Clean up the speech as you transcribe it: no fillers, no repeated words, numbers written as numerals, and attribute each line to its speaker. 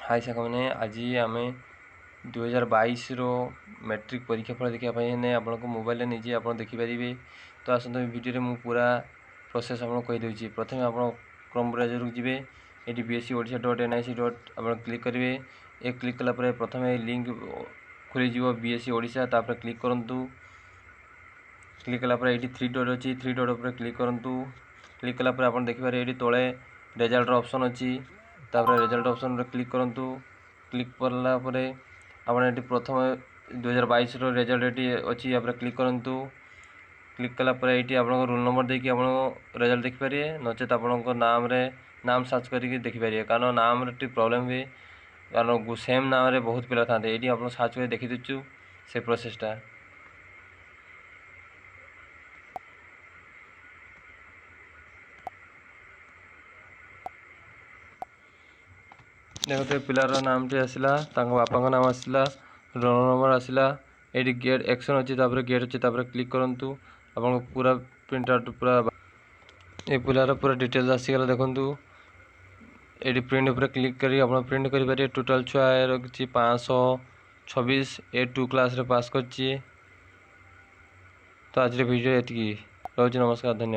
Speaker 1: हाय साथी, आज आम 2022 मैट्रिक परीक्षा फल देखापी आप मोबाइल निजे आप देखिपारे। तो आसत भिडियो में पूरा प्रोसेस आपको कहीदे। प्रथम आप क्रोम ब्राउजर को जी, ये bscodisha.nic. आप क्लिक करेंगे। ये क्लिक कलापर प्रथम लिंक खोलीज BSc ओडिशा, क्लिक करूँ। क्लिक कलापर ये 3 डॉट अच्छी 3 डॉट पर क्लिक करूँ। क्लिक कलापर आप देखिपारे ये तले रिजल्ट ऑप्शन अच्छी, रिजल्ट ऑप्शन क्लिक करूँ। क्लिक कलापर आप प्रथम 2022 रिजल्ट ये अच्छी आप क्लिक करूँ। क्लिक कलापर ये आप रोल नंबर देकी आप रिजल्ट देखिपारे, नचेत आप नाम सर्च करके देखिपारे। कारण नाम प्रॉब्लम हुए, कारण सेम नाम बहुत पिला था। ये आप सर्च कर देखी दूचु से प्रोसेसटा। देखते पिलार नाम टी आसला, बापा नाम आसला, रोल नंबर आसला। ये गेट एक्शन अच्छी, गेट अच्छी, क्लिक करूँ। आप पूरा प्रिंट आउट पूरा ये पिलार पूरा डिटेल्स आसीगला। देखूँ ये प्रिंट उपर क्लिक कर प्रिंट करेंगे। टोटाल छुआ रखी 526, ए 2 क्लास पास कर। तो आज वीडियो ये रोज। नमस्कार, धन्यवाद।